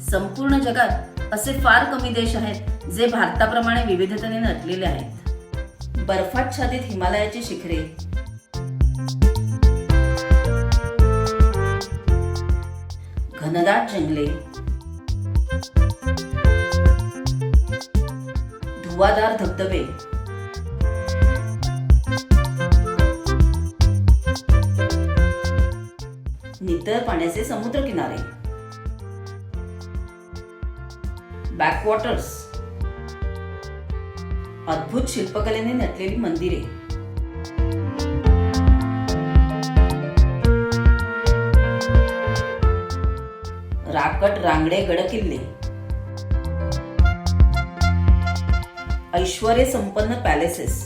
संपूर्ण जगात असे फार कमी देश आहेत जे भारताप्रमाणे विविधतेने नटलेले आहेत. बर्फाच्छादित हिमालयाची शिखरे, घनदाट जंगले, धुवाधार धबधबे, नितळ पाण्याचे समुद्र किनारे, बॅकवॉटर्स, अद्भुत शिल्पकलेने नटलेली मंदिरे, राकट रांगडे गडकिल्ले, ऐश्वर्य संपन्न पॅलेसेस,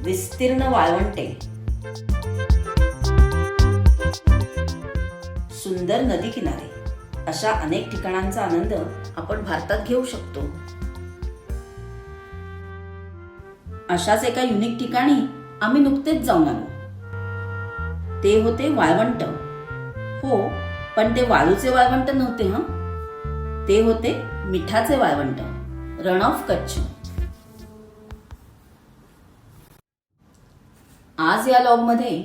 विस्तीर्ण वाळवंटे, सुंदर नदी किनारे, अशा अनेक ठिकाणांचा आनंद आपण भारतात घेऊ शकतो. अशाच एका युनिक ठिकाणी आम्ही नुकतेच जाऊन आलो. ते होते वाळवंट. हो, पण ते वाळूचे वाळवंट नव्हते. ते होते मिठाचे वाळवंट, रण ऑफ कच्छ. आज या लॉग मध्ये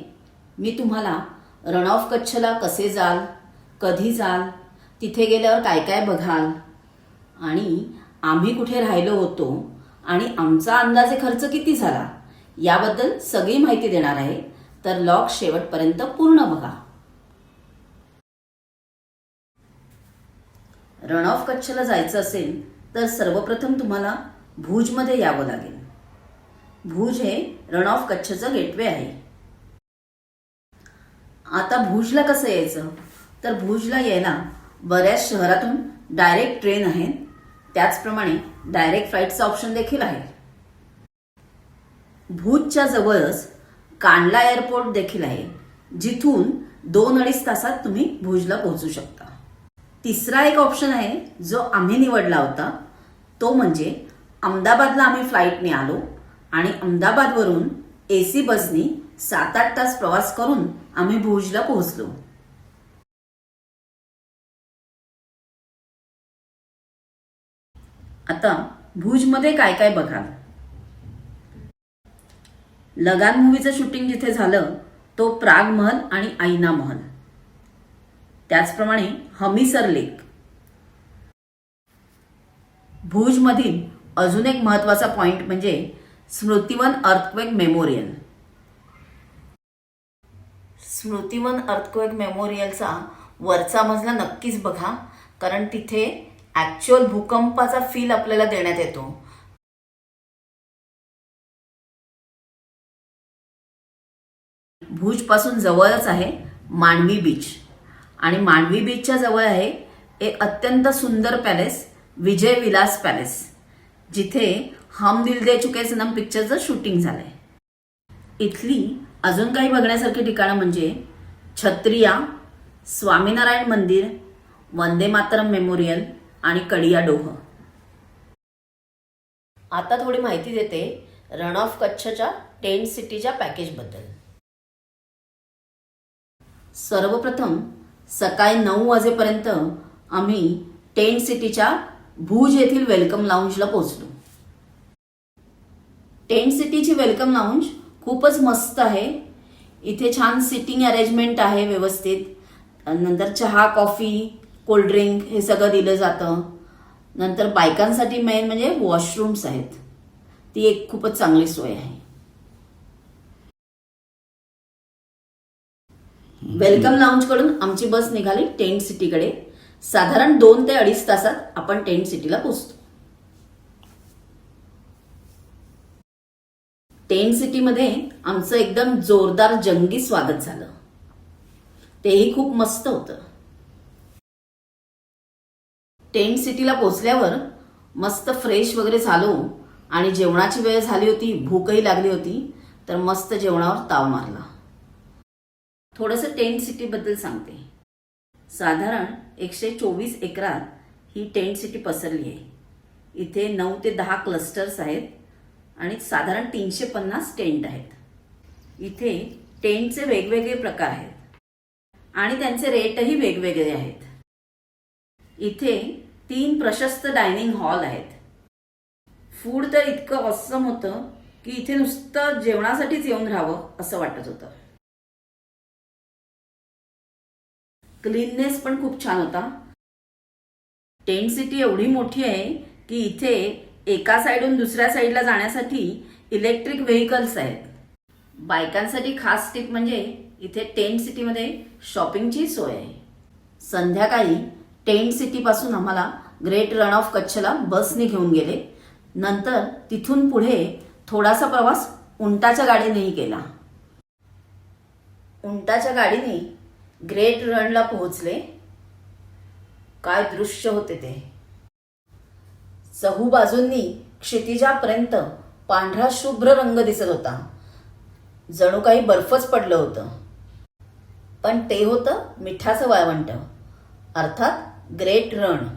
मी तुम्हाला रण ऑफ कच्छला कसे जाल, कधी जाल, तिथे गेल्यावर काय काय बघाल आणि आम्ही कुठे राहिलो होतो आणि आमचा अंदाजे खर्च किती झाला याबद्दल सगळी माहिती देणार आहे. तर लॉग शेवटपर्यंत पूर्ण बघा. रण ऑफ कच्छला जायचं असेल तर सर्वप्रथम तुम्हाला भुजमध्ये यावं लागेल. भुज हे रण ऑफ कच्छचं गेटवे आहे. आता भुजला कसं यायचं, तर भुजला यायला बऱ्याच शहरातून डायरेक्ट ट्रेन आहेत. त्याचप्रमाणे डायरेक्ट फ्लाईटचा ऑप्शन देखील आहे. भुजच्या जवळच कांडला एअरपोर्ट देखील आहे, जिथून 2-2.5 तासात तुम्ही भुजला पोहोचू शकता. तिसरा एक ऑप्शन आहे जो आम्ही निवडला होता, तो म्हणजे अहमदाबादला आम्ही फ्लाईटने आलो आणि अहमदाबादवरून AC बसनी 7-8 तास प्रवास करून आम्ही भुजला पोहोचलो. आता भुजमध्ये काय काय बघाल. लगान मूवीचं शूटिंग जिथे झालं तो प्राग महल आणि आईना महल, त्याचप्रमाणे हमीसर लेक. भुजमधील अजून एक महत्वाचा पॉइंट म्हणजे स्मृतिवन अर्थक्वेक मेमोरियल. स्मृतिवन अर्थक्वेक मेमोरियलचा वरचा मजला नक्कीच बघा, कारण तिथे ऍक्च्युअल भूकंपाचा फील आपल्याला देण्यात येतो. भुज पासून जवळच आहे मांडवी बीच आणि मांडवी बीचच्या जवळ आहे एक अत्यंत सुंदर पॅलेस, विजय विलास पॅलेस, जिथे हम दिल दे चुके सनम पिक्चरचं शूटिंग झालंय. इथली अजून काही बघण्यासारखी ठिकाणं म्हणजे छत्रिया, स्वामीनारायण मंदिर, वंदे मातरम मेमोरियल आणि कडियाडोह. आता थोडी माहिती देते रण ऑफ कच्छच्या टेंट सिटीच्या पॅकेजबद्दल. सर्वप्रथम सकाळी 9 वाजेपर्यंत आम्ही टेंट सिटीच्या भुज येथील वेलकम लाऊंजला पोहोचलो. टेंट सिटीची वेलकम लाऊंज खूपच मस्त आहे. इथे छान सिटिंग अरेंजमेंट आहे व्यवस्थित. नंतर चहा, कॉफी, कोल्ड्रिंक हे सगळं दिलं जातं. नंतर बायकांसाठी मेन म्हणजे वॉशरूम्स आहेत. ती एक खूपच चांगली सोय आहे. वेलकम लाऊंज कडून आमची बस निघाली टेंट सिटीकडे. साधारण 2 ते 2.5 तासात आपण टेंट सिटीला पोहोचतो. टेंट सिटीमध्ये आमचं एकदम जोरदार जंगी स्वागत झालं. तेही खूप मस्त होतं. टेंट सिटीला पोहोचल्यावर मस्त फ्रेश वगैरे झालो आणि जेवणाची वेळ झाली होती, भूकही लागली होती, तर मस्त जेवणावर ताव मारला. थोडंसं टेंट सिटी बद्दल सांगते. साधारण 124 एकरात ही टेंट सिटी पसरली आहे. इथे 9 ते 10 क्लस्टर्स आहेत आणि साधारण 350 टेंट आहेत. इथे टेंटचे वेगवेगळे प्रकार आहेत आणि त्यांचे रेटही वेगवेगळे आहेत. इथे 3 प्रशस्त डायनिंग हॉल आहेत. फूड तर इतकं ऑसम होतं की इथे नुसतं जेवणासाठीच येऊन राहावं असं वाटत होतं. क्लीननेस पण खूप छान होता. टेंट सिटी एवढी मोठी आहे की इथे एका साईडून दुसऱ्या साईडला जाण्यासाठी इलेक्ट्रिक व्हेकल्स आहेत. बायकांसाठी खास टिप म्हणजे इथे टेंट सिटीमध्ये शॉपिंगची सोय आहे. संध्याकाळी टेंट सिटीपासून आम्हाला ग्रेट रण ऑफ कच्छला बसने घेऊन गेले. नंतर तिथून पुढे थोडासा प्रवास उंटाच्या गाडीनेही केला. उंटाच्या गाडीने ग्रेट रणला पोहोचले. काय दृश्य होते ते! चहूबाजूंनी क्षितिजापर्यंत पांढरा शुभ्र रंग दिसत होता. जणू काही बर्फच पडलं होतं. पण ते होतं मिठाचं वाळवंट, अर्थात ग्रेट रण.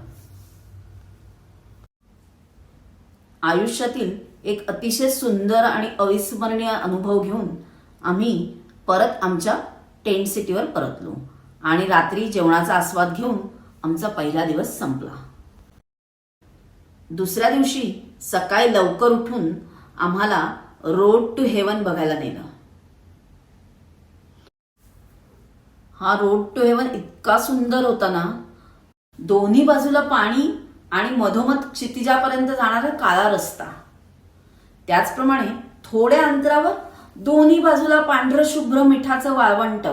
आयुष्यातील एक अतिशय सुंदर आणि अविस्मरणीय अनुभव घेऊन आम्ही परत आमच्या टेंट सिटीवर परतलो आणि रात्री जेवणाचा आस्वाद घेऊन आमचा पहिला दिवस संपला. दुसऱ्या दिवशी सकाळी लवकर उठून आम्हाला रोड टू हेवन बघायला नेलं. हा रोड टू हेवन इतका सुंदर होता ना. दोन्ही बाजूला पाणी आणि मधोमध क्षितिजापर्यंत जाणारा काळा रस्ता. त्याचप्रमाणे थोड्या अंतरावर दोन्ही बाजूला पांढरं शुभ्र मिठाचं वाळवंट,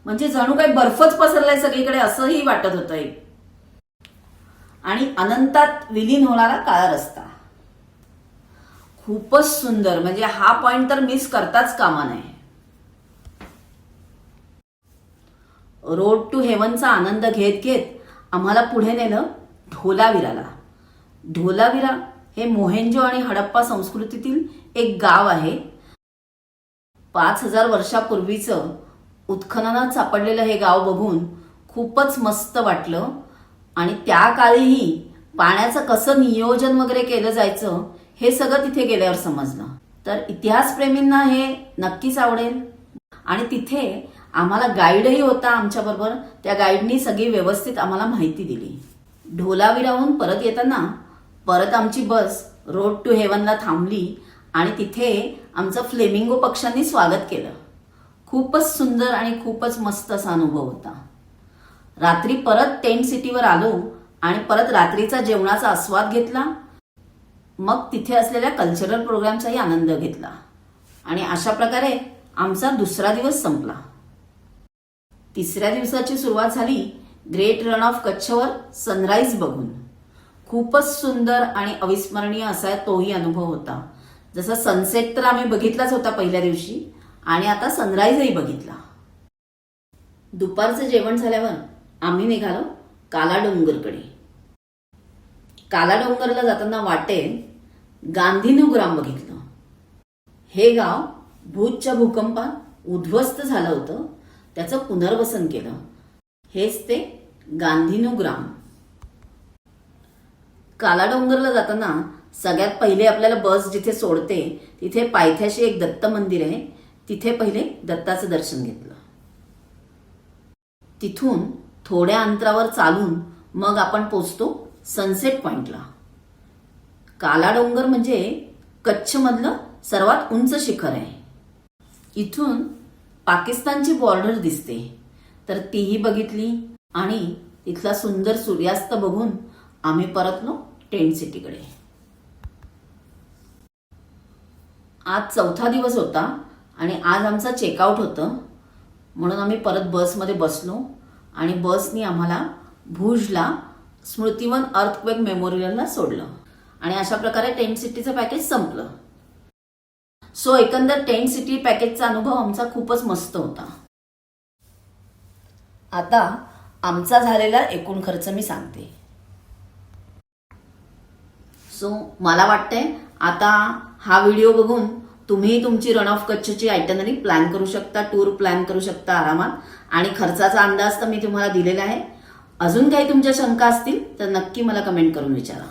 म्हणजे जणू काही बर्फच पसरलाय सगळीकडे असंही वाटत होतं. आणि अनंतात विलीन होणारा काळा रस्ता. खूपच सुंदर, म्हणजे हा पॉइंट तर मिस करताच कामा नये. रोड टू हेवनचा आनंद घेत घेत आम्हाला पुढे नेलं ढोलावीराला. ढोलावीरा हे मोहेंजो आणि हडप्पा संस्कृतीतील एक गाव आहे. 5000 वर्षापूर्वीचं उत्खननात सापडलेलं हे गाव बघून खूपच मस्त वाटलं. आणि त्या काळीही पाण्याचं कसं नियोजन वगैरे केलं जायचं हे सगळं तिथे गेल्यावर समजलं. तर इतिहासप्रेमींना हे नक्कीच आवडेल. आणि तिथे आम्हाला गाईडही होता आमच्याबरोबर. त्या गाईडनी सगळी व्यवस्थित आम्हाला माहिती दिली. ढोलावीराहून परत येताना परत आमची बस रोड टू हेवनला थांबली आणि तिथे आमचं फ्लेमिंगो पक्ष्यांनी स्वागत केलं. खूपच सुंदर आणि खूपच मस्त असा अनुभव होता. रात्री परत टेंट सिटीवर आलो आणि परत रात्रीचा जेवणाचा आस्वाद घेतला. मग तिथे असलेल्या कल्चरल प्रोग्रामचाही आनंद घेतला. आणि अशा प्रकारे आमचा दुसरा दिवस संपला. तिसऱ्या दिवसाची सुरुवात झाली ग्रेट रण ऑफ कच्छवर सनराईज बघून. खूपच सुंदर आणि अविस्मरणीय असा तोही अनुभव होता. जसं सनसेट तर आम्ही बघितलाच होता पहिल्या दिवशी, आणि आता सनराईजही बघितला. दुपारचं जेवण झाल्यावर आम्ही निघालो कालाडोंगरकडे. कालाडोंगरला जाताना वाटेत गांधीनग्राम बघितलं. हे गाव भूजच्या भूकंपात उद्ध्वस्त झालं होतं. त्याचं पुनर्वसन केलं. हेच ते गांधीनग्राम. कालाडोंगरला जाताना सगळ्यात पहिले आपल्याला बस जिथे सोडते तिथे पायथ्याशी एक दत्त मंदिर आहे. तिथे पहिले दत्ताचं दर्शन घेतलं. तिथून थोड्या अंतरावर चालून मग आपण पोचतो सनसेट पॉइंटला. कालाडोंगर म्हणजे कच्छमधलं सर्वात उंच शिखर आहे. इथून पाकिस्तानची बॉर्डर दिसते, तर तीही बघितली आणि इथला सुंदर सूर्यास्त बघून आम्ही परतलो टेंट सिटीकडे. आज चौथा दिवस होता आणि आज आमचा चेकआउट होतं. म्हणून आम्ही परत बसमध्ये बसलो आणि बसनी आम्हाला भुजला स्मृतिवन अर्थक्वेक मेमोरियलला सोडलं. आणि अशा प्रकारे टेंट सिटीचं पॅकेज संपलं. सो एकंदर टेंट सिटी पॅकेजचा अनुभव आमचा खूपच मस्त होता. आता आमचा झालेला एकूण खर्च मी सांगते. सो मला वाटतंय आता हा व्हिडिओ बघून तुम्ही तुमची रण ऑफ कच्छची आयटनरी प्लॅन करू शकता, टूर प्लॅन करू शकता आरामात. आणि खर्चाचा अंदाज तर मी तुम्हाला दिलेला आहे. अजून काही तुमच्या शंका असतील तर नक्की मला कमेंट करून विचारा.